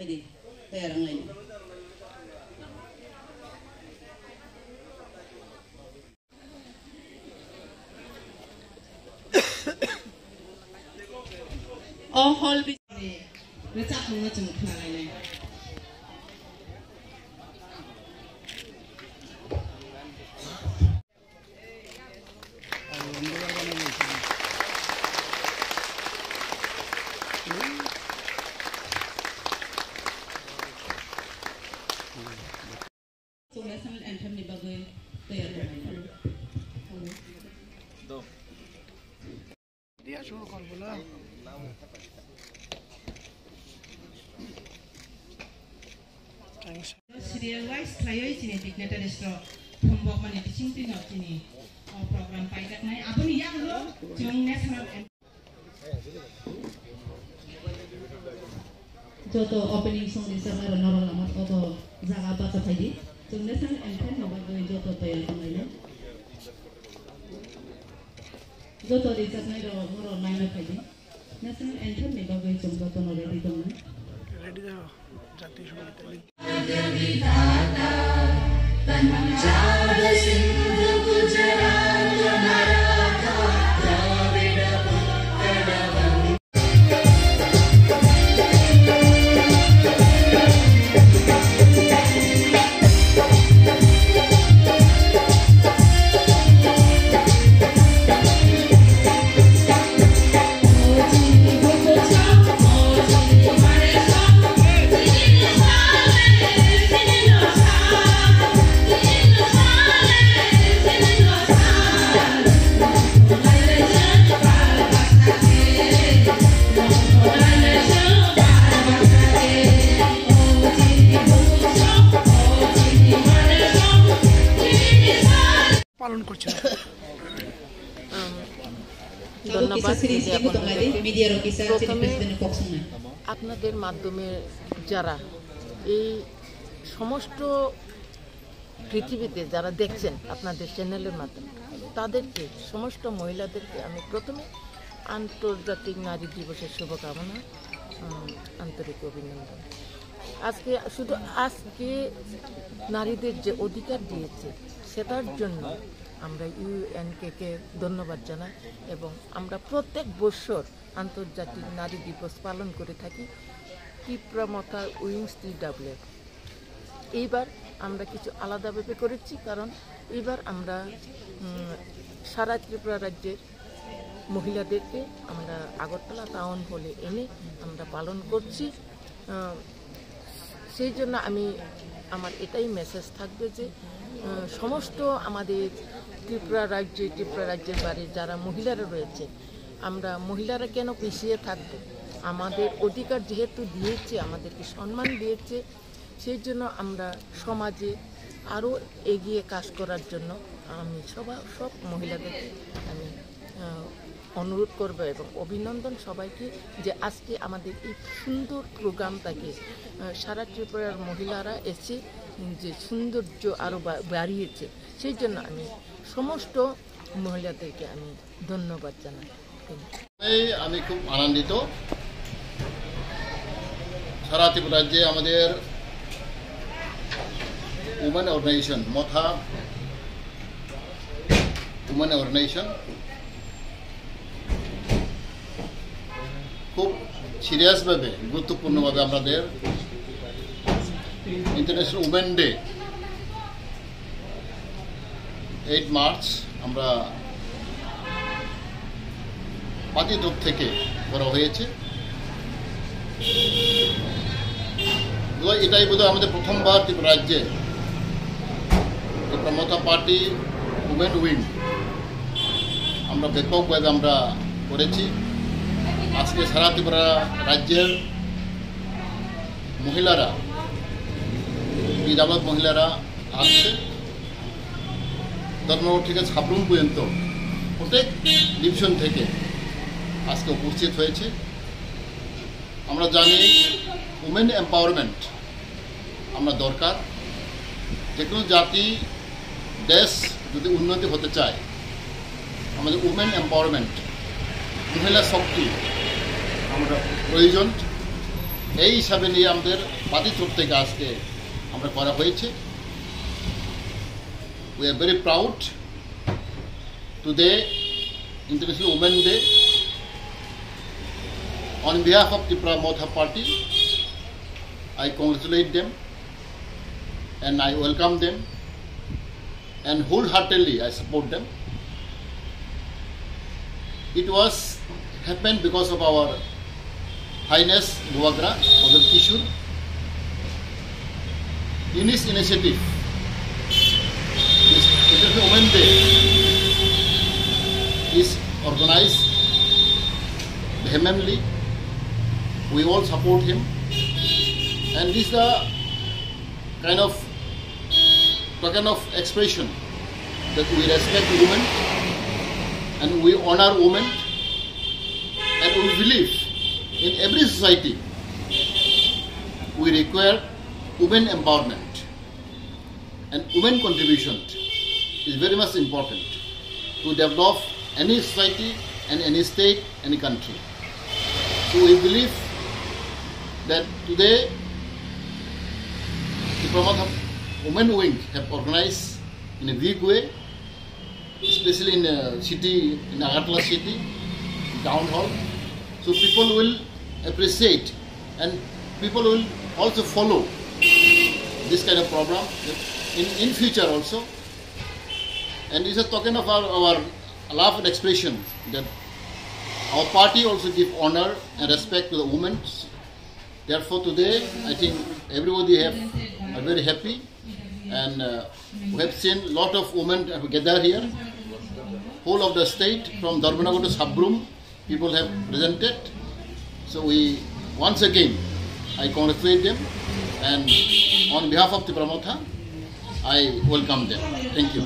Jadi tayarang lain. Oh hall bi recak hong chung khna lai lai. So national anthem ni bagai tayar lai. Do. Dia শুরু করব না Serial wise layo sini dignitary stro pembok mani dising tin sini program pajak nai abuni yang lo jong national joto opening song di sana norong amat oto jaga baca tadi jong national anthem no bagai joto tayar tangainya joto di sana norong nai na tadi national anthem ni bagai jong joto no ready dong ready dah জাতীয় সঙ্গীত পালন করছে ধন্যবাদ আপনাদের মাধ্যমে যারা এই সমস্ত পৃথিবীতে যারা দেখছেন আপনাদের চ্যানেলের মাধ্যমে তাদেরকে সমস্ত মহিলাদেরকে আমি প্রথমে আন্তর্জাতিক নারী দিবসের শুভকামনা আন্তরিক অভিনন্দন। আজকে নারীদের যে অধিকার দিয়েছে সেটার জন্য আমরা ইউএনকে ধন্যবাদ জানাই এবং আমরা প্রত্যেক বছর আন্তর্জাতিক নারী দিবস পালন করে থাকি ত্রিপুরা উইংস TWF। এইবার আমরা কিছু আলাদাভাবে করেছি কারণ এইবার আমরা সারা ত্রিপুরা রাজ্যের মহিলাদেরকে আমরা আগরতলা টাউন হলে এনে আমরা পালন করছি। সেই জন্য আমার এটাই মেসেজ থাকবে যে সমস্ত আমাদের ত্রিপুরা রাজ্যের বাইরে যারা মহিলারা রয়েছে আমরা মহিলারা কেন পিছিয়ে থাকবো, আমাদের অধিকার যেহেতু দিয়েছে আমাদেরকে সম্মান দিয়েছে সেই জন্য আমরা সমাজে আরও এগিয়ে কাজ করার জন্য আমি সব মহিলাদেরকে আমি অনুরোধ করব এবং অভিনন্দন সবাইকে যে আজকে আমাদের এই সুন্দর প্রোগ্রামটাকে সারা ত্রিপুরার মহিলারা এসে যে সৌন্দর্য আরও বাড়িয়েছে সেই জন্য আমি সমস্ত মহিলাদেরকে আমি ধন্যবাদ জানাই। আমি খুব আনন্দিত সারা ত্রিপুরা রাজ্যে আমাদের উমেন অর্গানাইজেশন মথা উমেন অর্গানাইজেশন খুব সিরিয়াসভাবে গুরুত্বপূর্ণভাবে আমাদের ইন্টারন্যাশনাল উমেন ডে 8 মার্চ আমরা পাতিদ্বীপ থেকে করা হয়েছে। এটাই বোধহয় আমাদের প্রথমবার ত্রিপুরা রাজ্যে ত্রিপুরা মথা পার্টি উমেন উইং আমরা ব্যাপকভাবে আমরা করেছি। আজকে সারা ত্রিপুরা রাজ্যের মহিলারা বিধবা মহিলারা আসছে ধর্মনগর থেকে সাবরুম পর্যন্ত প্রত্যেক ডিভিশন থেকে আজকে উপস্থিত হয়েছে। আমরা জানি উমেন এম্পাওয়ারমেন্ট আমরা দরকার, যে কোনো জাতি দেশ যদি উন্নতি হতে চায় আমাদের উমেন এম্পাওয়ারমেন্ট মহিলা শক্তি আমরা প্রয়োজন। এই হিসাবে নিয়ে আমাদের পার্টির তরফ থেকে আজকে আমরা করা হয়েছে। We are very proud today, International Women Day. On behalf of Tripura Motha Party, I congratulate them and I welcome them and wholeheartedly I support them. It was happened because of our Highness Buagra, Father Kishur. In his initiative, this International Women's Day is organized vehemently. We all support him, and this is the kind of token of expression that we respect women and we honor women, and we believe in every society we require women empowerment, and women contribution is very much important to develop any society and any state, any country. So we believe that today the Tripura Women Wing have organized in a big way, especially in a city, in Agartala city, town hall. So people will appreciate and people will also follow this kind of program in future also. And it's a token of our love and expression that our party also give honor and respect to the women. Therefore today I think everybody are very happy, and we have seen a lot of women have gathered here. Whole of the state from Dharmanagar to Sabrum people have presented. So we once again I congratulate them, and on behalf of Tripura Motha I welcome them. Thank you.